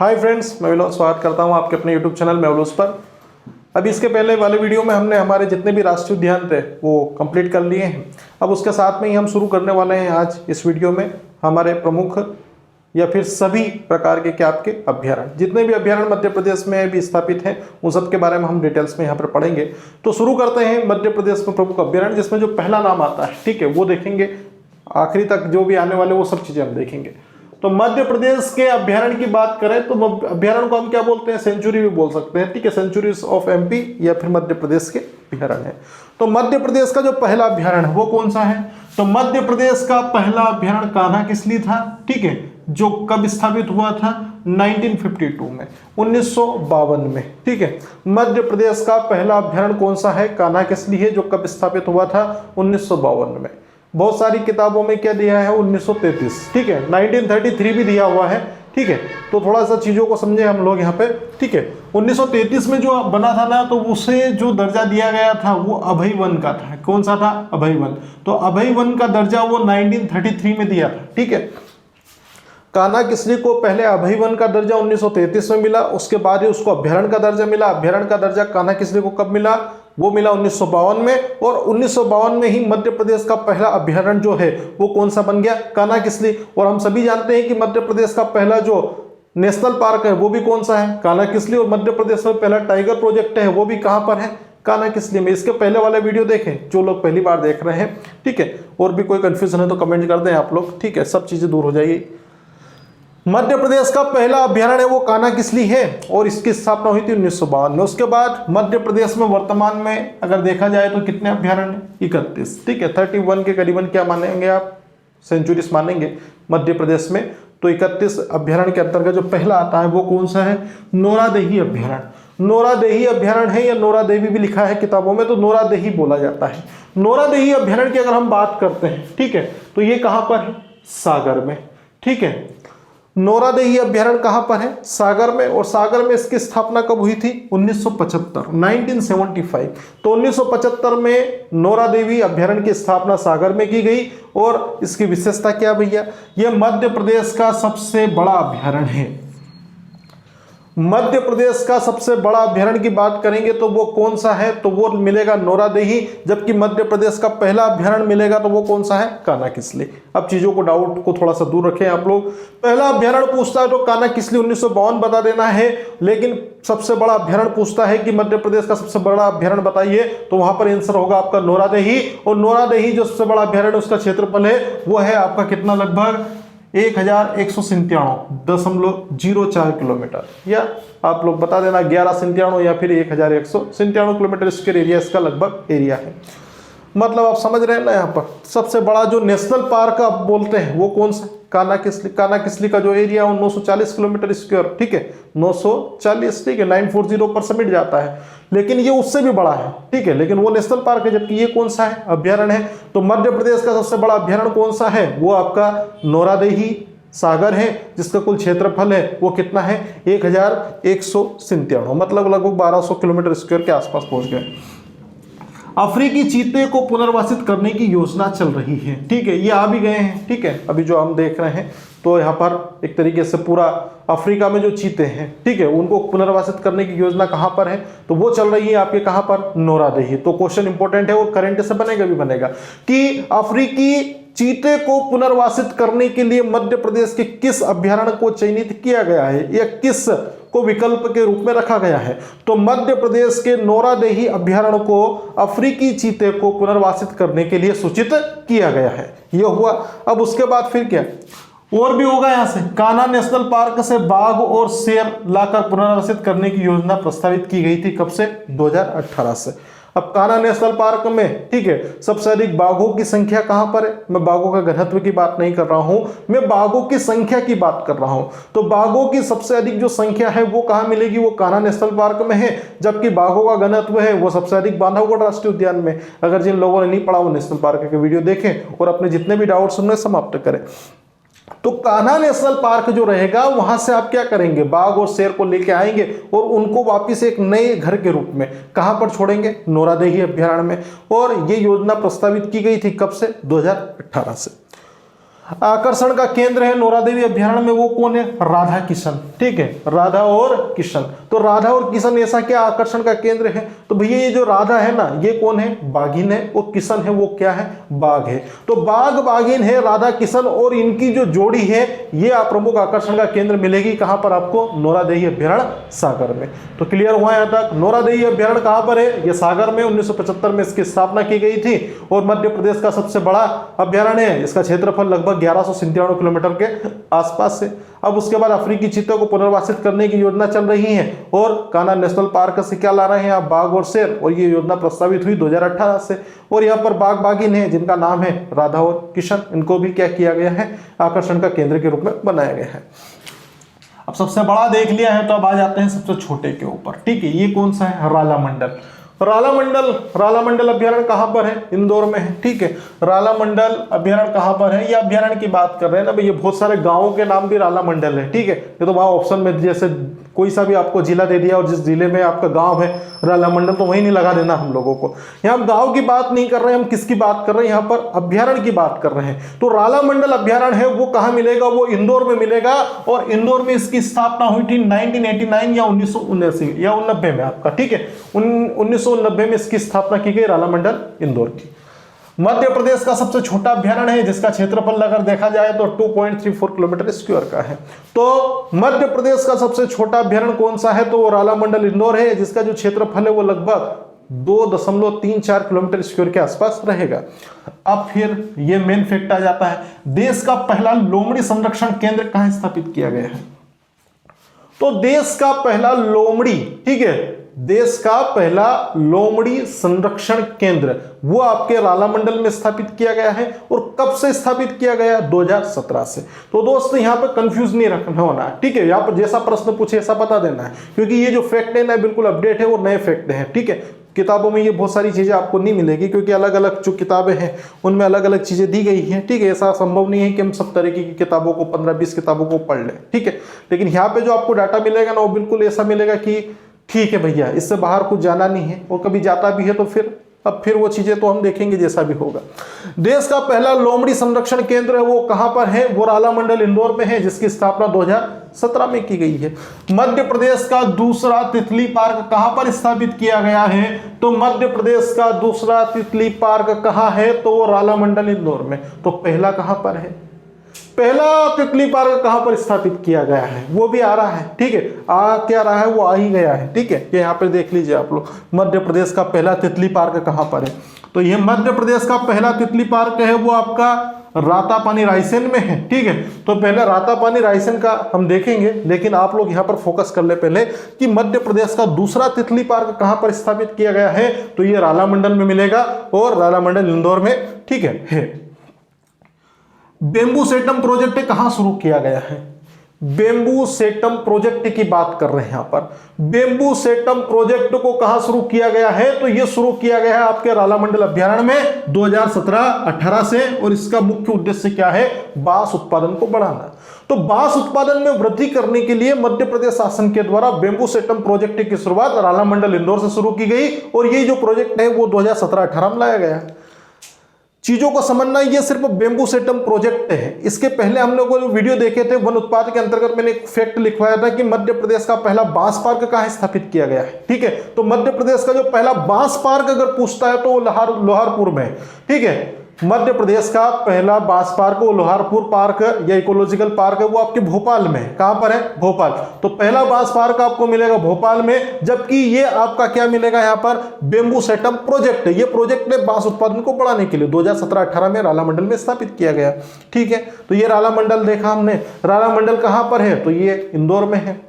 Hi friends, मैं विनोद स्वागत करता हूं आपके अपने यूट्यूब चैनल मेवलूस पर। अभी इसके पहले वाले वीडियो में हमने हमारे जितने भी राष्ट्रीय उद्यान थे वो कंप्लीट कर लिए हैं। अब उसके साथ में ही हम शुरू करने वाले हैं आज इस वीडियो में हमारे प्रमुख या फिर सभी प्रकार के क्या आपके अभ्यारण्य, जितने भी अभ्यारण्य मध्य प्रदेश में भी स्थापित हैं उन सब के बारे में हम डिटेल्स में यहाँ पर पढ़ेंगे। तो शुरू करते हैं मध्य प्रदेश में प्रमुख अभ्यारण्य, जिसमें जो पहला नाम आता है, ठीक है, वो देखेंगे। आखिरी तक जो भी आने वाले वो सब चीज़ें हम देखेंगे। तो मध्य प्रदेश के अभ्यारण्य की बात करें तो अभ्यारण्य को हम क्या बोलते हैं, सेंचुरी भी बोल सकते हैं, ठीक है। सेंचुरीज ऑफ एमपी या फिर मध्य प्रदेश के अभ्यारण्य है। तो मध्य प्रदेश का जो पहला अभ्यारण्य है वो कौन सा है? तो मध्य प्रदेश का पहला अभ्यारण्य कान्हा किसली था, ठीक है, जो कब स्थापित हुआ था? 1952 में, 1952 में, ठीक है। मध्य प्रदेश का पहला अभ्यारण्य कौन सा है? कान्हा किसली है, जो कब स्थापित हुआ था? 1952 में। बहुत सारी किताबों में क्या दिया है? 1933, ठीक है। 1933 भी दिया हुआ है, ठीक है। तो थोड़ा सा चीज़ों को समझे हम लोग यहाँ पे, ठीक है। 1933 में जो बना था ना, तो उसे जो दर्जा दिया गया था वो अभय वन का था। कौन सा था? अभय वन। तो अभय वन का दर्जा वो 1933 में दिया था, ठीक है। कान्हा किसली को पहले अभय वन का दर्जा 1933 में मिला, उसके बाद ही उसको अभ्यारण्य का दर्जा मिला। अभ्यारण्य का दर्जा कान्हा किसली को कब मिला? वो मिला 1952 में। और 1952 में ही मध्य प्रदेश का पहला अभ्यारण्य जो है वो कौन सा बन गया? कान्हा किसली। और हम सभी जानते हैं कि मध्य प्रदेश का पहला जो नेशनल पार्क है वो भी कौन सा है? कान्हा किसली। और मध्य प्रदेश में पहला टाइगर प्रोजेक्ट है वो भी कहाँ पर है? कान्हा किसली में। इसके पहले वाले वीडियो देखें जो लोग पहली बार देख रहे हैं, ठीक है। और भी कोई कंफ्यूजन है तो कमेंट कर दें आप लोग, ठीक है, सब चीजें दूर हो जाएगी। मध्य प्रदेश का पहला अभ्यारण्य है वो कान्हा किसली है और इसकी स्थापना हुई थी 1952 में। उसके बाद मध्य प्रदेश में वर्तमान में अगर देखा जाए तो कितने अभ्यारण्य? 31, ठीक है। 31 के करीबन क्या मानेंगे आप? सेंचुरीज मानेंगे मध्य प्रदेश में। तो 31 अभ्यारण्य के अंतर्गत जो पहला आता है वो कौन सा है? नोरादेही अभ्यारण्य। नोरादेही अभ्यारण्य है या नोरादेवी भी लिखा है किताबों में, तो नोरादेही बोला जाता है। नोरादेही अभ्यारण्य की अगर हम बात करते हैं, ठीक है, तो ये कहां पर है? सागर में, ठीक है। नोरादेही अभ्यारण्य कहां पर है? सागर में। और सागर में इसकी स्थापना कब हुई थी? 1975, 1975। तो 1975 में नोरादेवी अभ्यारण्य की स्थापना सागर में की गई। और इसकी विशेषता क्या भैया? यह मध्य प्रदेश का सबसे बड़ा अभ्यारण्य है। मध्य प्रदेश का सबसे बड़ा अभ्यारण्य की बात करेंगे तो वो कौन सा है? तो वो मिलेगा नोरादेही। जबकि मध्य प्रदेश का पहला अभ्यारण्य मिलेगा तो वो कौन सा है? कान्हा किसली। अब चीजों को, डाउट को थोड़ा सा दूर रखें आप लोग। पहला अभ्यारण्य पूछता है तो कान्हा किसली 1952 बता देना है, लेकिन सबसे बड़ा अभ्यारण्य पूछता है कि मध्य प्रदेश का सबसे बड़ा अभ्यारण्य बताइए, तो वहां पर आंसर होगा आपका नोरादेही। और नोरादेही जो सबसे बड़ा अभ्यारण्य उसका क्षेत्रफल है वो है आपका कितना? लगभग 1197.04 किलोमीटर, या आप लोग बता देना 1197 या फिर 1197 किलोमीटर स्क्वायर एरिया इसका लगभग एरिया है। मतलब आप समझ रहे हैं ना। यहाँ पर सबसे बड़ा जो नेशनल पार्क आप बोलते हैं वो कौन सा? कान्हा किसली। कान्हा किसली का जो एरिया है 940 किलोमीटर स्क्वायर, ठीक है, 940, ठीक है, 940 पर समिट जाता है। लेकिन ये उससे भी बड़ा है, ठीक है, लेकिन वो नेशनल पार्क है, जबकि ये कौन सा है? अभ्यारण्य है। तो मध्य प्रदेश का सबसे बड़ा अभ्यारण्य कौन सा है? वो आपका नोरादेही सागर है, जिसका कुल क्षेत्रफल है वो कितना है? 1197, मतलब लगभग 1200 किलोमीटर स्क्वायर के आसपास पहुंच गए। अफ्रीकी चीते को पुनर्वासित करने की योजना चल रही है, ठीक है, ये आ भी गए हैं, ठीक है। अभी जो हम देख रहे हैं तो यहाँ पर एक तरीके से पूरा अफ्रीका में जो चीते हैं, ठीक है, उनको पुनर्वासित करने की योजना कहाँ पर है? तो वो चल रही है आपके कहाँ पर? नोरादेही। तो क्वेश्चन इंपॉर्टेंट है और करंट से बनेगा भी बनेगा कि अफ्रीकी चीते को पुनर्वासित करने के लिए मध्य प्रदेश के किस अभ्यारण्य को चयनित किया गया है या किस को विकल्प के रूप में रखा गया है? तो मध्य प्रदेश के नोरादेही अभ्यारण्य को अफ्रीकी चीते को पुनर्वासित करने के लिए सूचित किया गया है। यह हुआ। अब उसके बाद फिर क्या और भी होगा? यहां से कान्हा नेशनल पार्क से बाघ और शेर लाकर पुनर्वासित करने की योजना प्रस्तावित की गई थी। कब से? 2018 से। अब कान्हा नेशनल पार्क में, ठीक है, सबसे अधिक बाघों की संख्या कहां पर है? मैं बाघों का घनत्व की बात नहीं कर रहा हूं, मैं बाघों की संख्या की बात कर रहा हूं। तो बाघों की सबसे अधिक जो संख्या है वो कहां मिलेगी? वो कान्हा नेशनल पार्क में है। जबकि बाघों का घनत्व है वो सबसे अधिक बांधवगढ़ राष्ट्रीय उद्यान में। अगर जिन लोगों ने नहीं पढ़ा वो नेशनल पार्क के वीडियो देखें और अपने जितने भी डाउट्स उन्हें समाप्त करें। तो कान्हा नेशनल पार्क जो रहेगा वहां से आप क्या करेंगे? बाघ और शेर को लेके आएंगे और उनको वापस एक नए घर के रूप में कहां पर छोड़ेंगे? नोरादेही अभ्यारण्य में। और ये योजना प्रस्तावित की गई थी कब से? 2018 से। आकर्षण का केंद्र है नौरा देवी अभ्यारण्य में, वो कौन है? राधा किशन। ठीक है, राधा और किशन। तो राधा और किशन ऐसा क्या आकर्षण का केंद्र है? तो भैया ये जो राधा है ना, ये कौन है? बाघिन है। और किशन है, वो क्या है? बाघ है। तो बाघ बाघिन है, राधा किशन, और इनकी जो जोड़ी है ये प्रमुख आकर्षण का केंद्र मिलेगी कहां पर आपको? नौरा देवी अभ्यारण्य सागर में। तो क्लियर हुआ यहां तक? नौरा देवी अभ्यारण्य कहां पर है? ये सागर में 1975 में इसकी स्थापना की गई थी और मध्य प्रदेश का सबसे बड़ा अभ्यारण्य है। इसका क्षेत्रफल लगभग 1197 किलोमीटर के आसपास है। अब उसके बाद अफ्रीकी चीतों को पुनर्वासित करने की योजना चल रही है और कान्हा नेशनल पार्क से क्या ला रहे हैं आप? बाघ और शेर। और ये योजना प्रस्तावित हुई 2018 से। और यहाँ पर बाघ बाघिन है जिनका नाम है राधा और किशन, इनको भी क्या किया गया है? आकर्षण का केंद्र के रूप में बनाया गया है। अब सबसे बड़ा देख लिया है तो अब आ जाते हैं सबसे छोटे के ऊपर। ठीक है, ये कौन सा है? राला मंडल। राला मंडल अभ्यारण्य कहां पर है? इंदौर में है। ठीक है, राला मंडल अभ्यारण्य कहां पर है? ये अभ्यारण्य की बात कर रहे हैं ना भैया, बहुत सारे गांवों के नाम भी राला मंडल है। ठीक है, ये तो वहां ऑप्शन में जैसे कोई सा भी आपको जिला दे दिया और जिस जिले में आपका गांव है राला मंडल, तो वहीं नहीं लगा देना हम लोगों को। यहाँ हम गांव की बात नहीं कर रहे हैं, हम किसकी बात कर रहे हैं? यहाँ पर अभ्यारण्य की बात कर रहे हैं। तो राला मंडल अभ्यारण्य है वो कहाँ मिलेगा? वो इंदौर में मिलेगा। और इंदौर में इसकी स्थापना हुई थी 1989 या 1979 या 1990 में आपका। ठीक है, 1990 में इसकी स्थापना की गई राला मंडल इंदौर की। मध्य प्रदेश का सबसे छोटा अभ्यारण्य है जिसका क्षेत्रफल अगर देखा जाए तो 2.34 किलोमीटर स्क्वायर का है। तो मध्य प्रदेश का सबसे छोटा अभ्यारण्य कौन सा है? तो वो राला मंडल इंदौर है जिसका जो क्षेत्रफल है वो लगभग 2.34 किलोमीटर स्क्वायर के आसपास रहेगा। अब फिर ये मेन फैक्ट आ जाता है, देश का पहला लोमड़ी संरक्षण केंद्र कहां स्थापित किया गया है? तो देश का पहला लोमड़ी, ठीक है, देश का पहला लोमड़ी संरक्षण केंद्र वो आपके राला मंडल में स्थापित किया गया है। और कब से स्थापित किया गया? 2017 से। तो दोस्तों यहां पर कंफ्यूज नहीं रखना होना है। ठीक है, यहां पर जैसा प्रश्न पूछे ऐसा बता देना है, क्योंकि ये जो फैक्ट है ना बिल्कुल अपडेट है और नए फैक्ट हैं। ठीक है, किताबों में ये बहुत सारी चीजें आपको नहीं मिलेगी क्योंकि अलग अलग जो किताबें हैं उनमें अलग अलग चीजें दी गई हैं। ठीक है, ऐसा संभव नहीं है कि हम सब तरीके की किताबों को 15-20 किताबों को पढ़ लें। ठीक है, लेकिन यहाँ पे जो आपको डाटा मिलेगा ना वो बिल्कुल ऐसा मिलेगा कि ठीक है भैया, इससे बाहर कुछ जाना नहीं है, और कभी जाता भी है तो फिर वो चीजें तो हम देखेंगे जैसा भी होगा। देश का पहला लोमड़ी संरक्षण केंद्र है वो कहां पर है? वो राला मंडल इंदौर में है जिसकी स्थापना 2017 में की गई है। मध्य प्रदेश का दूसरा तितली पार्क कहां पर स्थापित किया गया है? तो मध्य प्रदेश का दूसरा तितली पार्क कहां है? तो वो राला मंडल इंदौर में। तो पहला कहां पर है? पहला तितली पार्क कहां पर स्थापित किया गया है वो भी आ रहा है। ठीक है, क्या रहा है? वो आ ही गया है। ठीक है, ये यहाँ पे देख लीजिए आप लोग, मध्य प्रदेश का पहला तितली पार्क कहां पर है? तो ये मध्य प्रदेश का पहला तितली पार्क है वो आपका रातापानी रायसेन में है। ठीक है, तो पहले रातापानी रायसेन का हम देखेंगे, लेकिन आप लोग यहाँ पर फोकस कर ले पहले कि मध्य प्रदेश का दूसरा तितली पार्क कहां पर स्थापित किया गया है? तो ये राला मंडल में मिलेगा और राला मंडल इंदौर में। ठीक है। बेम्बू सेटम प्रोजेक्ट कहां शुरू किया गया है? बेम्बू सेटम प्रोजेक्ट की बात कर रहे हैं यहां पर। बेम्बू सेटम प्रोजेक्ट को कहां शुरू किया गया है? तो यह शुरू किया गया है आपके राला मंडल अभ्यारण्य में 2017-18 से। और इसका मुख्य उद्देश्य क्या है? बांस उत्पादन को बढ़ाना। तो बांस उत्पादन में वृद्धि करने के लिए मध्य प्रदेश शासन के द्वारा बेम्बू सेटम प्रोजेक्ट की शुरुआत राला मंडल इंदौर से शुरू की गई। और ये जो प्रोजेक्ट है वो 2017-18 में लाया गया। चीजों को समझना, ये सिर्फ बेम्बू सेटम प्रोजेक्ट है। इसके पहले हम लोग वीडियो देखे थे वन उत्पाद के अंतर्गत, मैंने एक फैक्ट लिखवाया था कि मध्य प्रदेश का पहला बांस पार्क कहां स्थापित किया गया है। ठीक है, तो मध्य प्रदेश का जो पहला बांस पार्क अगर पूछता है तो वो लोहारपुर में है। ठीक है, मध्य प्रदेश का पहला बांस पार्क वो लोहारपुर पार्क या इकोलॉजिकल पार्क है वो आपके भोपाल में है। कहां पर है? भोपाल। तो पहला बांस पार्क आपको मिलेगा भोपाल में, जबकि ये आपका क्या मिलेगा यहाँ पर? बेम्बू सेटम प्रोजेक्ट है। ये प्रोजेक्ट है बांस उत्पादन को बढ़ाने के लिए 2017-18 में राला मंडल में स्थापित किया गया। ठीक है, तो ये राला मंडल देखा हमने। राला मंडल कहां पर है? तो ये इंदौर में है।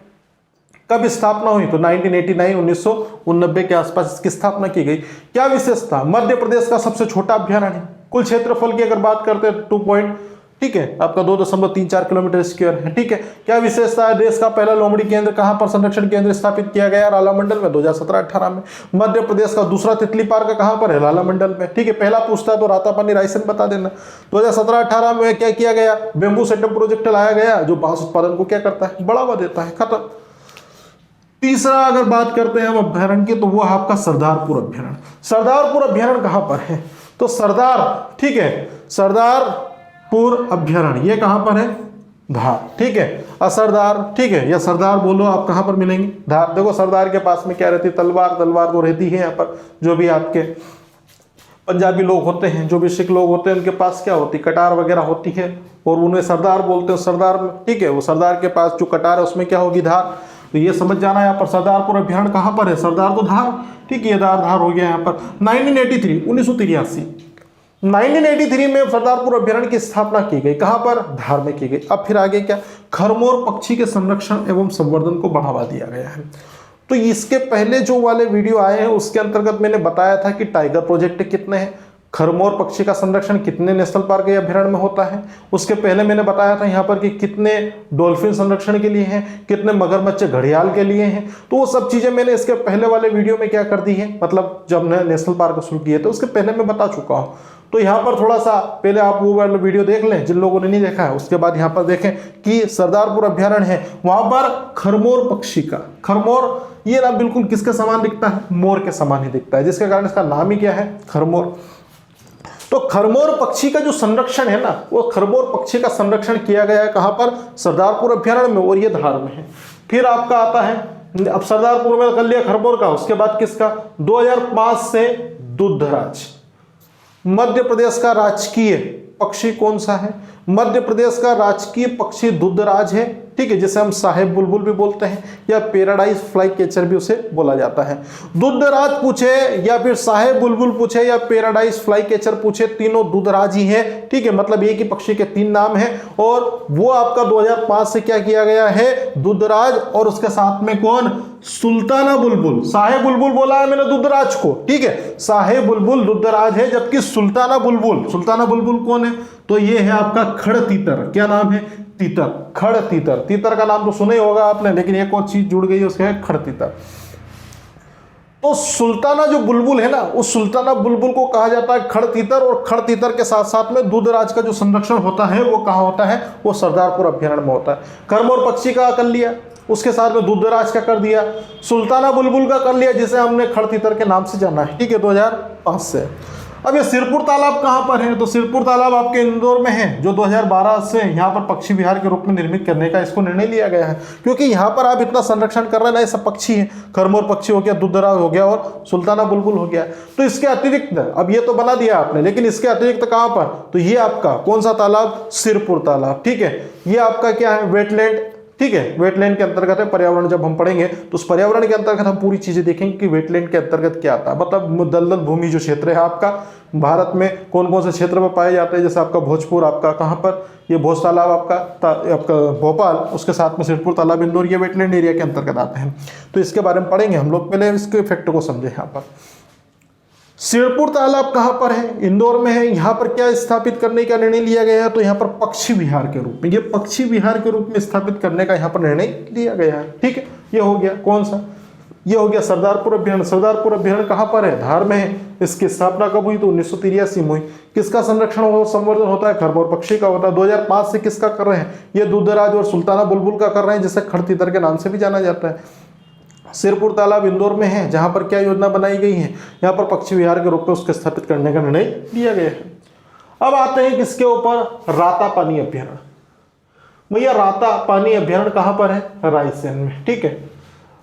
कब स्थापना हुई? तो 1989 के आसपास इसकी स्थापना की गई। क्या विशेषता? मध्य प्रदेश का सबसे छोटा अभ्यारण्य है। कुल क्षेत्रफल की अगर बात करते हैं 2.34 किलोमीटर स्क्वायर है। ठीक है, क्या विशेषता है? देश का पहला लोमड़ी केंद्र कहां पर संरक्षण केंद्र स्थापित किया गया? राला मंडल में 2017-18 में। मध्य प्रदेश का दूसरा तितली पार्क कहां पर है? राला मंडल में। ठीक है, पहला पूछता है तो रातापानी रायसेन बता देना। 2017-18 में क्या किया गया? बेम्बू सेटम प्रोजेक्ट लाया गया जो बांस उत्पादन को क्या करता है? बढ़ावा देता है। खत्म। तीसरा अगर बात करते हैं हम अभ्यारण्य की, तो वो आपका सरदारपुर अभ्यारण्य। सरदारपुर अभ्यारण्य कहां पर है? तो सरदार, ठीक है, सरदार पुर अभ्यारण्य, ये कहाँ पर है? धार, ठीक है। असरदार, ठीक है, या सरदार बोलो आप, कहाँ पर मिलेंगे? धार। देखो सरदार के पास में क्या रहती है? तलवार। तलवार तो रहती है यहाँ पर। जो भी आपके पंजाबी लोग होते हैं, जो भी सिख लोग होते हैं, उनके पास क्या होती? कटार वगैरह होती है, और उन्हें सरदार बोलते हैं। सरदार में, ठीक है, वो सरदार के पास जो कटार है उसमें क्या होगी? धार। तो ये समझ जाना यहाँ पर सरदारपुर अभ्यारण्य कहाँ पर है? सरदार तो धार, ठीक है, धार हो गया यहाँ पर। 1983 1983 में सरदारपुर अभ्यारण्य की स्थापना की गई। कहां पर? धार में की गई। अब फिर आगे क्या? खरमोर पक्षी के संरक्षण एवं संवर्धन को बढ़ावा दिया गया है। तो इसके पहले जो वाले वीडियो आए हैं उसके अंतर्गत मैंने बताया था कि टाइगर प्रोजेक्ट कितने हैं, खरमोर पक्षी का संरक्षण कितने नेशनल पार्क या अभ्यारण्य में होता है। उसके पहले मैंने बताया था यहाँ पर कि कितने डॉल्फिन संरक्षण के लिए हैं, कितने मगरमच्छ घड़ियाल के लिए हैं। तो वो सब चीजें मैंने इसके पहले वाले वीडियो में क्या कर दी है, मतलब जब मैं नेशनल पार्क शुरू किए तो उसके पहले मैं बता चुका हूँ। तो यहाँ पर थोड़ा सा पहले आप वो वाला वीडियो देख लें जिन लोगों ने नहीं देखा है, उसके बाद यहाँ पर देखें कि सरदारपुर अभ्यारण्य है, वहां पर खरमोर पक्षी का, खरमोर ये ना बिल्कुल किसके समान दिखता है? मोर के समान ही दिखता है, जिसके कारण इसका नाम ही क्या है? खरमोर। तो खरमोर पक्षी का जो संरक्षण है ना, वो खरमोर पक्षी का संरक्षण किया गया है कहां पर? सरदारपुर अभ्यारण्य में, और ये धार में है। फिर आपका आता है, अब सरदारपुर में कर लिया खरमोर का, उसके बाद किसका? 2005 से दूधराज। मध्य प्रदेश का राजकीय पक्षी कौन सा है? मध्य प्रदेश का राजकीय पक्षी दूधराज है, ठीक है, जिसे हम साहेब बुलबुल भी बोलते हैं या पैराडाइज फ्लाई कैचर भी उसे बोला जाता है। दूधराज पूछे या फिर साहेब बुलबुल पूछे या पैराडाइज फ्लाई कैचर पूछे, तीनों दूधराज ही है, ठीक है, मतलब एक ही पक्षी के तीन नाम हैं। और वो आपका 2005 से क्या किया गया है? दूधराज, और उसके साथ में कौन? सुल्ताना बुलबुल। साहेब बुलबुल बोला है मैंने दूधराज को, ठीक है, साहेब बुलबुल दूधराज है, जबकि सुल्ताना बुलबुल कौन है? तो ये है आपका खड़ तीतर। क्या नाम है? तीतर, खड़ तीतर। तीतर का नाम तो सुना ही होगा आपने, लेकिन एक और चीज जुड़ गई है, उसका है खड़ तीतर। तो सुल्ताना जो बुलबुल है ना, उस सुल्ताना बुलबुल को कहा जाता है खड़ तीतर, और खड़ तीतर के साथ साथ में दूधराज का जो संरक्षण होता है वो कहां होता है? वो सरदारपुर अभ्यारण्य में होता है। खरमोर पक्षी का कर लिया, उसके साथ में दूधराज का कर दिया, सुल्ताना बुलबुल का कर लिया, जिसे हमने खड़ तीतर के नाम से जाना है, ठीक है, 2005 से। अब ये सिरपुर तालाब कहां पर है? तो सिरपुर तालाब आपके इंदौर में है, जो 2012 से यहां पर पक्षी विहार के रूप में निर्मित करने का इसको निर्णय लिया गया है, क्योंकि यहां पर आप इतना संरक्षण कर रहे हैं ना, ये सब पक्षी हैं, खरमोर पक्षी हो गया, दूधराज हो गया और सुल्ताना बुलबुल हो गया। तो इसके अतिरिक्त, अब ये तो बना दिया आपने, लेकिन इसके अतिरिक्त कहां पर? तो ये आपका कौन सा तालाब? सिरपुर तालाब, ठीक है। ये आपका क्या है? वेटलैंड, ठीक है, वेटलैंड के अंतर्गत है। पर्यावरण जब हम पढ़ेंगे तो उस पर्यावरण के अंतर्गत हम पूरी चीजें देखेंगे कि वेटलैंड के अंतर्गत क्या आता है, मतलब दलदल भूमि जो क्षेत्र है आपका भारत में कौन कौन से क्षेत्र में पाए जाते हैं। जैसे आपका भोजपुर, आपका कहाँ पर? ये भोज तालाब आपका भोपाल, उसके साथ में सिरपुर तालाब इंदौर, ये वेटलैंड एरिया के अंतर्गत आते हैं। तो इसके बारे में पढ़ेंगे हम लोग, पहले इसके इफेक्ट को समझे। यहाँ पर सिरपुर तालाब कहां पर है? इंदौर में है। यहां पर क्या स्थापित करने का निर्णय लिया गया है? तो यहां पर पक्षी विहार के रूप में, ये पक्षी विहार के रूप में स्थापित करने का यहां पर निर्णय लिया गया है, ठीक है। ये हो गया कौन सा? ये हो गया सरदारपुर अभ्यारण्य। सरदारपुर अभ्यारण्य कहां पर है? धार में है। इसकी स्थापना कब हुई? तो 1983 में हुई। किसका संरक्षण और संवर्धन होता है? खरमोर पक्षी का होता है। 2005 से किसका कर रहे हैं? ये दूधराज और सुल्ताना बुलबुल का कर रहे हैं, जिसे खड़ तीतर के नाम से भी जाना जाता है। सिरपुर तालाब इंदौर में है, जहां पर क्या योजना बनाई गई है? यहाँ पर पक्षी विहार के रूप में उसके स्थापित करने का निर्णय लिया गया है। अब आते हैं किसके ऊपर? राता पानी अभ्यारण्य। भैया राता पानी अभ्यारण्य कहां पर है? रायसेन में, ठीक है।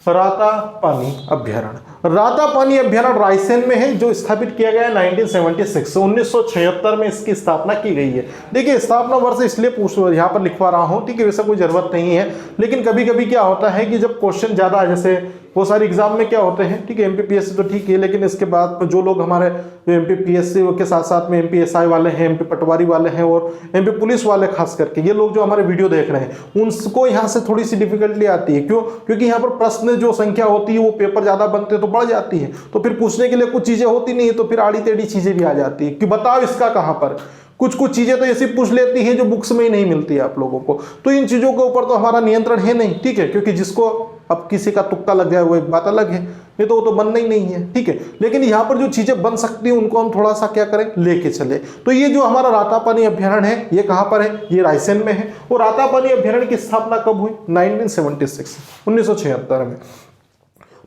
राता पानी अभ्यारण्य, राता पानी अभ्यारण्य रायसेन में है, जो स्थापित किया गया है 1976 से। 1976 में इसकी स्थापना की गई है। देखिए स्थापना वर्ष इसलिए यहाँ पर लिखवा रहा हूँ, ठीक है, वैसे कोई जरूरत नहीं है, लेकिन कभी कभी क्या होता है कि जब क्वेश्चन ज्यादा है, जैसे वो सारे एग्जाम में क्या होते हैं, ठीक है, एमपीपीएससी तो ठीक है, लेकिन इसके बाद जो लोग हमारे एमपीपीएससी के साथ साथ में एमपीएसआई वाले हैं, एमपी पटवारी वाले हैं और एमपी पुलिस वाले, खास करके ये लोग जो हमारे वीडियो देख रहे हैं, उनको यहाँ से थोड़ी सी डिफिकल्टी आती है। क्यों? क्योंकि यहाँ पर प्रश्न जो संख्या होती है वो पेपर ज्यादा बनते हैं तो बढ़ जाती है, तो फिर पूछने के लिए कुछ चीजें होती नहीं है, तो फिर आड़ी टेढ़ी चीजें भी आ जाती है कि बताओ इसका कहां पर। कुछ चीजें तो ऐसी पूछ लेती है जो बुक्स में ही नहीं मिलती है आप लोगों को, तो इन चीजों के ऊपर तो हमारा नियंत्रण है नहीं, ठीक है, क्योंकि जिसको अब किसी का तुक्का लग जाए वो एक बात अलग है, नहीं तो वो तो बनना ही नहीं है, ठीक है। लेकिन यहाँ पर जो चीजें बन सकती हैं उनको हम थोड़ा सा क्या करें, लेके चले। तो ये जो हमारा रातापानी अभ्यारण्य है, ये कहाँ पर है? ये रायसेन में है। और रातापानी अभ्यारण्य की स्थापना कब हुई? 1976 में।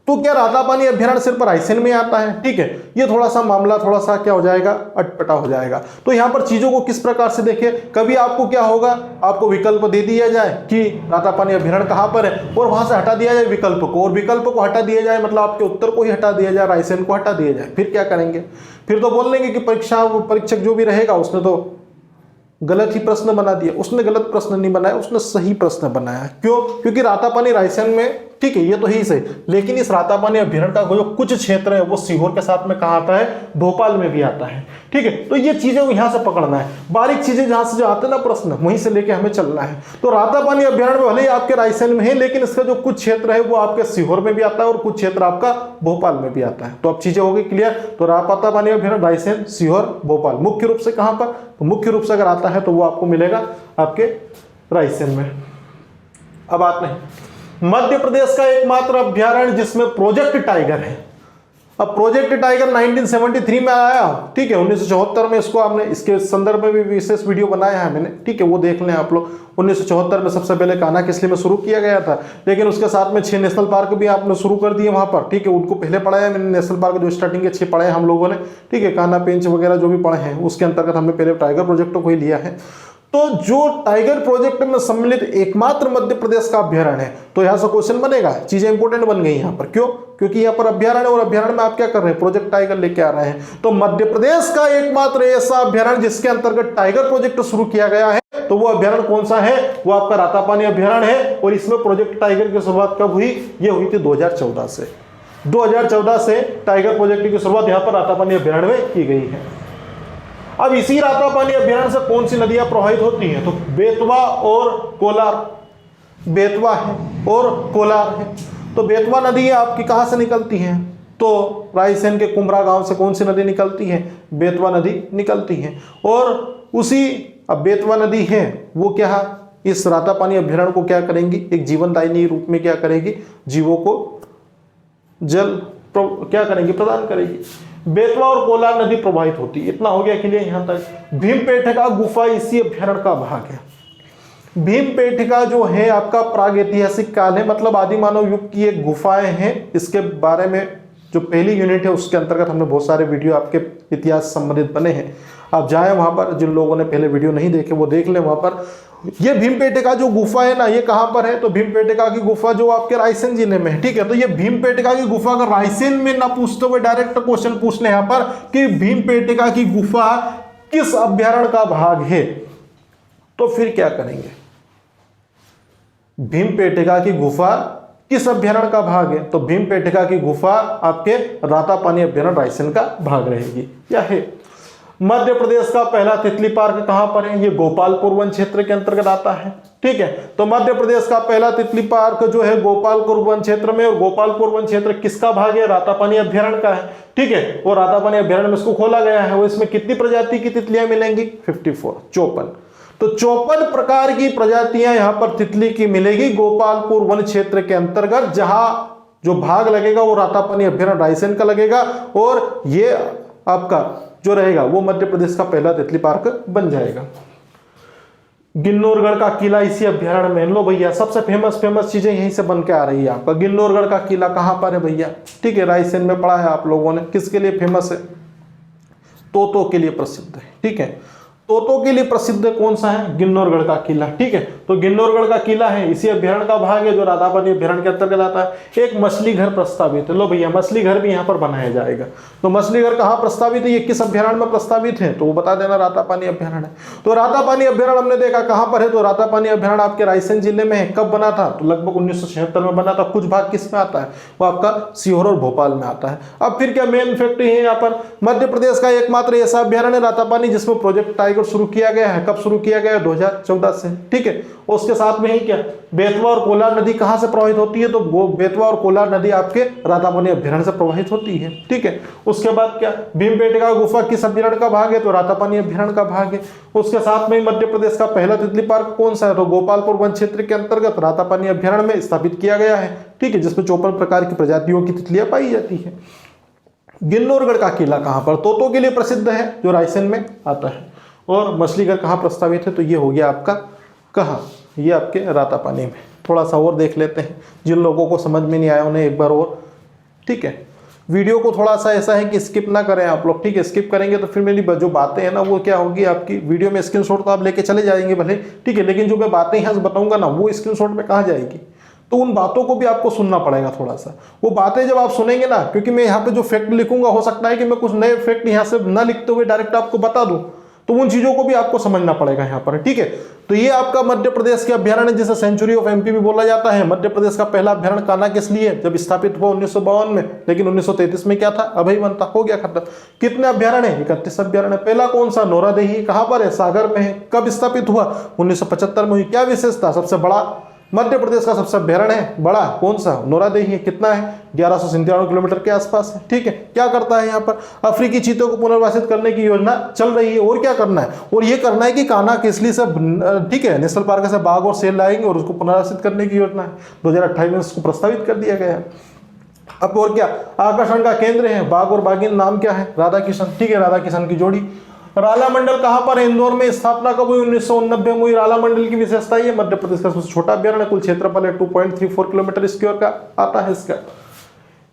तो क्या रातापानी अभ्यारण्य सिर्फ रायसेन में आता है? ठीक है, ये थोड़ा सा मामला थोड़ा सा क्या हो जाएगा, अटपटा हो जाएगा। तो यहाँ पर चीजों को किस प्रकार से देखिए, कभी आपको क्या होगा, आपको विकल्प दे दिया जाए कि रातापानी अभ्यारण्य कहाँ पर है, और वहां से हटा दिया जाए विकल्प को, और विकल्प को हटा दिया जाए मतलब आपके उत्तर को ही हटा दिया जाए, रायसेन को हटा दिया जाए, फिर क्या करेंगे? फिर तो बोल लेंगे कि परीक्षक जो भी रहेगा उसने तो गलत ही प्रश्न बना दिया। उसने गलत प्रश्न नहीं बनाया, उसने सही प्रश्न बनाया। क्यों? क्योंकि रातापानी रायसेन में, ठीक है, ये तो ही सही, लेकिन इस रातापानी अभ्यारण्य का जो कुछ क्षेत्र है वो सीहोर के साथ में कहाँ आता है, भोपाल में भी आता है। ठीक है, तो ये चीजें यहां से पकड़ना है, बारीक चीजें जहां से जो आते हैं ना प्रश्न, वहीं से लेके हमें चलना है। तो रातापानी अभ्यारण्य भले ही आपके रायसेन में है, लेकिन इसका जो कुछ क्षेत्र है वो आपके सीहोर में भी आता है और कुछ क्षेत्र आपका भोपाल में भी आता है। तो अब चीजें हो गई क्लियर। तो रातापानी अभ्यारण्य रायसेन, सीहोर, भोपाल, मुख्य रूप से कहां पर, तो मुख्य रूप से अगर आता है तो वो आपको मिलेगा आपके रायसेन में। अब आते हैं मध्य प्रदेश का एकमात्र अभ्यारण्य जिसमें प्रोजेक्ट टाइगर है। अब प्रोजेक्ट टाइगर 1973 में आया, ठीक है, 1974 में इसको हमने इसके संदर्भ में भी विशेष वीडियो बनाया है मैंने, ठीक है, वो देख लें आप लोग। 1974 में सबसे पहले कान्हा किसली में शुरू किया गया था, लेकिन उसके साथ में 6 नेशनल पार्क भी आपने शुरू कर दिए वहां पर, ठीक है, उनको पहले पढ़ाया मैंने, नेशनल पार्क जो स्टार्टिंग के 6 पढ़े हम लोगों ने, ठीक है, कान्हा, पेंच वगैरह जो भी पढ़े हैं उसके अंतर्गत हमने पहले टाइगर प्रोजेक्टों को ही लिया है। तो जो टाइगर प्रोजेक्ट में सम्मिलित एकमात्र मध्य प्रदेश का अभ्यारण्य है, तो यहां से क्वेश्चन बनेगा, चीजें इंपोर्टेंट बन गई यहां पर। क्यों? क्योंकि यहाँ पर अभ्यारण्य, और अभ्यारण्य में आप क्या कर रहे हैं, प्रोजेक्ट टाइगर लेके आ रहे हैं। तो मध्य प्रदेश का एकमात्र ऐसा अभ्यारण्य जिसके अंतर्गत टाइगर प्रोजेक्ट शुरू किया गया है, तो वो अभ्यारण्य कौन सा है, वो आपका रातापानी अभ्यारण्य है। और इसमें प्रोजेक्ट टाइगर की शुरुआत कब हुई, ये हुई थी 2014 से। 2014 से टाइगर प्रोजेक्ट की शुरुआत यहाँ पर रातापानी अभ्यारण्य में की गई है। अब इसी रातापानी अभ्यारण्य से कौन सी नदियां प्रवाहित होती हैं, तो बेतवा और कोलार, बेतवा है और कोलार है। तो बेतवा नदी आपकी कहां से निकलती है, तो रायसेन के कुमरा गांव से कौन सी नदी निकलती है, बेतवा नदी निकलती है। और उसी अब बेतवा नदी है वो क्या, इस रातापानी अभ्यारण्य को क्या करेंगी, एक जीवनदायिनी रूप में क्या करेगी, जीवों को जल क्या करेंगी, प्रदान करेगी। बेतवा और कोलार नदी प्रवाहित होती, इतना हो गया क्लियर यहां तक। भीमपेटका गुफा इसी अभ्यारण्य का भाग है। भीमपेटका जो है आपका प्राग ऐतिहासिक काल है, मतलब आदि मानव युग की एक गुफाएं हैं। इसके बारे में जो पहली यूनिट है उसके अंतर्गत हमने बहुत सारे वीडियो आपके इतिहास संबंधित बने हैं, आप जाएं वहां पर, जिन लोगों ने पहले वीडियो नहीं देखे वो देख लें वहां पर। ये भीमपेटका जो गुफा है ना, ये कहां पर है, तो भीमपेटका की गुफा जो आपके रायसेन जिले में है, ठीक है। तो ये भीमपेटका की गुफा अगर रायसेन में ना पूछते हुए डायरेक्ट क्वेश्चन पूछ ले यहां पर कि भीमपेटका की गुफा किस अभ्यारण्य का भाग है, तो फिर क्या करेंगे, भीमपेटका की गुफा किस अभ्यारण्य का भाग है, तो भीमपेटका की गुफा आपके रातापानी अभ्यारण्य रायसेन का भाग रहेगी। या है मध्य प्रदेश का पहला तितली पार्क कहां पर है, ये गोपालपुर वन क्षेत्र के अंतर्गत आता है, ठीक है। तो मध्य प्रदेश का पहला तितली पार्क जो है गोपालपुर वन क्षेत्र में, और गोपालपुर वन क्षेत्र किसका भाग है, रातापानी अभ्यारण्य का है, ठीक है। और रातापानी अभ्यारण्य में इसको खोला गया है, वो इसमें कितनी प्रजाति की तितलियां मिलेंगी, 54, 54। तो 54 प्रकार की प्रजातियां यहां पर तितली की मिलेगी गोपालपुर वन क्षेत्र के अंतर्गत, जहां जो भाग लगेगा वो रातापानी अभ्यारण्य रायसेन का लगेगा, और ये आपका जो रहेगा वो मध्य प्रदेश का पहला तितली पार्क बन जाएगा। गिन्नौरगढ़ का किला इसी अभ्यारण्य में, लो भैया सबसे फेमस चीजें यहीं से बन के आ रही है आपका। गिन्नौरगढ़ का किला कहां पर है भैया, ठीक है, रायसेन में पढ़ा है आप लोगों ने। किसके लिए फेमस है, तोतों के लिए प्रसिद्ध है, ठीक है। तोतों के लिए प्रसिद्ध कौन सा है, गिन्नौरगढ़ का किला, ठीक है। तो गिन्नौरगढ़ का किला है, इसी अभ्यारण्य का भाग है जो रातापानी अभ्यारण्य के अंतर्गत आता है। एक मछली घर प्रस्तावित है, लो भैया मछली घर भी यहाँ पर बनाया जाएगा। तो मछली घर कहाँ प्रस्तावित है, ये किस अभ्यारण्य में प्रस्तावित है, तो वो बता देना, रातापानी अभ्यारण्य है। तो रातापानी अभ्यारण्य हमने देखा कहाँ पर है, तो रातापानी अभ्यारण्य आपके रायसेन जिले में है। कब बना था, तो लगभग 1976 में बना था। कुछ भाग किस में आता है, वो आपका सीहोर और भोपाल में आता है। अब फिर क्या मेन फैक्ट है यहाँ पर, मध्य प्रदेश का एकमात्र ऐसा अभ्यारण्य रातापानी जिसमें प्रोजेक्ट टाइगर शुरू किया गया है। कब शुरू किया गया, 2014 से, ठीक है। उसके साथ में ही क्या, बेतवा और कोलार नदी कहां से प्रवाहित होती है, तो बेतवा और कोलार नदी आपके रातापानी अभ्यारण्य से प्रवाहित होती है, ठीक है। उसके बाद क्या, भीमपेटका गुफा किस अभ्यारण्य का भाग है, तो रातापानी अभ्यारण्य का भाग है। उसके साथ में मध्य प्रदेश का पहला तितली पार्क कौन सा है, तो गोपालपुर वन क्षेत्र के अंतर्गत रातापानी अभ्यारण्य में स्थापित किया गया है, ठीक है, जिसमें 54 प्रकार की प्रजातियों की तितलियां पाई जाती है। गिन्नौरगढ़ का किला कहां पर, तोतों के लिए प्रसिद्ध है, जो रायसेन में आता है। और मछली घर कहाँ प्रस्तावित है, तो ये हो गया आपका कहाँ, ये आपके रातापानी में। थोड़ा सा और देख लेते हैं, जिन लोगों को समझ में नहीं आया उन्हें एक बार और ठीक है। वीडियो को थोड़ा सा ऐसा है कि स्किप ना करें आप लोग, ठीक है। स्किप करेंगे तो फिर मेरी जो बातें हैं ना वो क्या होगी, आपकी वीडियो में स्क्रीनशॉट तो आप लेके चले जाएंगे भले, ठीक है, लेकिन जो मैं बातें यहाँ से बताऊंगा ना वो स्क्रीनशॉट में कहाँ जाएगी, तो उन बातों को भी आपको सुनना पड़ेगा थोड़ा सा। वो बातें जब आप सुनेंगे ना, क्योंकि मैं यहाँ पे जो फैक्ट लिखूंगा हो सकता है कि मैं कुछ नए फैक्ट यहाँ से ना लिखते हुए डायरेक्ट आपको बता दूं, तो उन चीजों को भी आपको समझना पड़ेगा यहाँ पर, ठीक है। तो ये आपका मध्य प्रदेश के अभ्यारण्य जिसे सेंचुरी ऑफ एमपी भी बोला जाता है। मध्य प्रदेश का पहला अभ्यारण्य कान्हा किस लिए, जब स्थापित हुआ 1952 में, लेकिन 1933 में क्या था, अभय वन था, हो गया खत्म। कितने अभ्यारण्य है, 31 अभ्यारण्य। पहला कौन सा, नौरादेही, कहां पर है, सागर में है। कब स्थापित हुआ, 1975 में हुई। क्या विशेषता, सबसे बड़ा, मध्य प्रदेश का सबसे अभ्यारण्य है बड़ा, कौन सा, नौरादेही है। कितना है, 1197 किलोमीटर के आसपास है, ठीक है। क्या करता है यहाँ पर, अफ्रीकी चीतों को पुनर्वासित करने की योजना चल रही है। और क्या करना है, और ये करना है कि कान्हा किसली से, ठीक है, नेशनल पार्क से बाघ और शेर लाएंगे और उसको पुनर्वासित करने की योजना है। 2028 में इसको प्रस्तावित कर दिया गया है। अब और क्या, आकर्षण का केंद्र है, बाघ और बाघिन, नाम क्या है, राधा किशन, ठीक है, राधा किशन की जोड़ी। राला मंडल कहां पर है, इंदौर में। स्थापना कब हुई, 1989 में हुई। राला मंडल की विशेषता ये मध्य प्रदेश का सबसे छोटा अभ्यारण्य, कुल क्षेत्रफल है 2.34 किलोमीटर स्क्वायर का आता है इसका।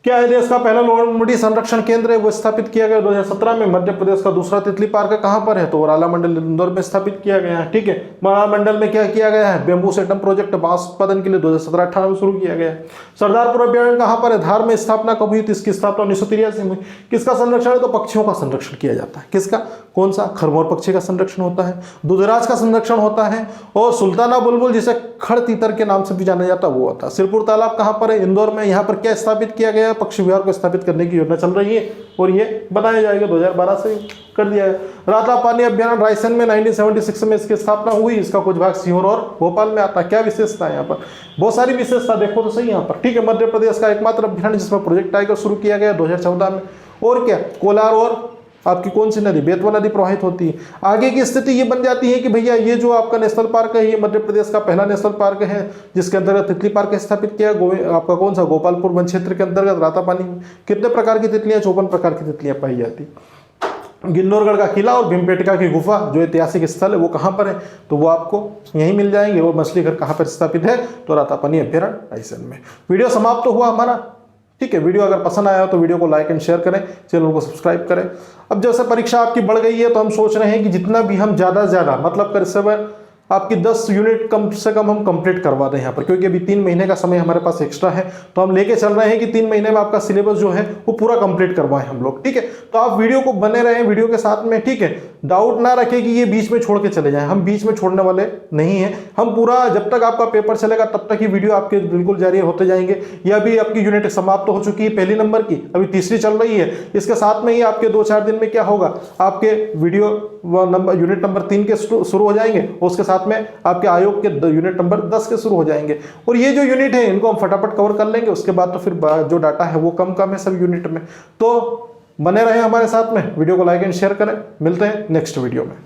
क्या है, देश का पहला लोमड़ी संरक्षण केंद्र है, वो स्थापित किया गया 2017 में। मध्य प्रदेश का दूसरा तितली पार्क कहां पर है, तो राला मंडल इंदौर में स्थापित किया गया है, ठीक है। महामंडल में क्या किया गया है, बेम्बू सेटम प्रोजेक्ट बांस उत्पादन के लिए 2017-18 में शुरू किया गया है। सरदारपुर अभ्यारण्य कहां पर है, धार में। स्थापना कब हुई थी, इसकी स्थापना 1983 में हुई। किसका संरक्षण है, तो पक्षियों का संरक्षण किया जाता है। किसका, कौन सा, खरमोर पक्षी का संरक्षण होता है, दूधराज का संरक्षण होता है, और सुल्ताना बुलबुल जिसे खड़ तीतर के नाम से भी जाना जाता है वो होता है। सिरपुर तालाब कहां पर है, इंदौर में। यहाँ पर क्या स्थापित किया गया है, पक्षी विहार को स्थापित करने की योजना चल रही है और ये बनाया जाएगा, 2012 से कर दिया है। राता पानी अभ्यारण्य रायसेन में 1976 में इसकी स्थापना हुई। इसका कुछ भाग सीहोर और भोपाल में आता है। क्या विशेषता है यहाँ पर, बहुत सारी विशेषता, देखो तो सही यहाँ पर, ठीक है। मध्य प्रदेश का एकमात्र अभ्यारण्य जिसमें प्रोजेक्ट टाइगर शुरू किया गया 2014 में। और क्या, कोलार और आपकी कौन सी नदी, बेतवा नदी प्रवाहित होती है। आगे की स्थिति ये बन जाती है कि भैया ये जो आपका नेशनल पार्क है, ये मध्य प्रदेश का पहला नेशनल पार्क है जिसके अंतर्गत तितली पार्क स्थापित किया। आपका कौन सा, गोपालपुर वन क्षेत्र के अंतर्गत रातापानी में। कितने प्रकार की तितलियां, 54 प्रकार की तितलियां पाई जाती। गिन्नौरगढ़ का किला और भीमपेटका की गुफा जो ऐतिहासिक स्थल है वो कहाँ पर है, तो वो आपको यहीं मिल जाएंगे। और मछली घर कहाँ पर स्थापित है, तो रातापानी अभ्यारण्य रायसेन में। वीडियो समाप्त तो हुआ हमारा, ठीक है। वीडियो अगर पसंद आया तो वीडियो को लाइक एंड शेयर करें, चैनल को सब्सक्राइब करें। अब जैसे परीक्षा आपकी बढ़ गई है तो हम सोच रहे हैं कि जितना भी हम ज़्यादा से ज़्यादा मतलब कर समय आपकी 10 यूनिट कम से कम हम कंप्लीट करवा दें यहाँ पर, क्योंकि अभी 3 महीने का समय हमारे पास एक्स्ट्रा है। तो हम लेके चल रहे हैं कि 3 महीने में आपका सिलेबस जो है वो पूरा कंप्लीट करवाएं हम लोग, ठीक है। तो आप वीडियो को बने रहें वीडियो के साथ में, ठीक है। डाउट ना रखें कि ये बीच में छोड़ के चले जाएं, हम बीच में छोड़ने वाले नहीं हैं। हम पूरा जब तक आपका पेपर चलेगा तब तक ही वीडियो आपके बिल्कुल जारी होते जाएंगे। ये अभी आपकी यूनिट समाप्त हो चुकी है पहली नंबर की, अभी तीसरी चल रही है। इसके साथ में ही आपके 2-4 दिन में क्या होगा, आपके वीडियो यूनिट नंबर 3 के शुरू हो जाएंगे और उसके साथ में आपके आयोग के यूनिट नंबर 10 के शुरू हो जाएंगे। और ये जो यूनिट है इनको हम फटाफट कवर कर लेंगे। उसके बाद तो फिर जो डाटा है वो कम है सब यूनिट में। तो बने रहें हमारे साथ में, वीडियो को लाइक एंड शेयर करें। मिलते हैं नेक्स्ट वीडियो में।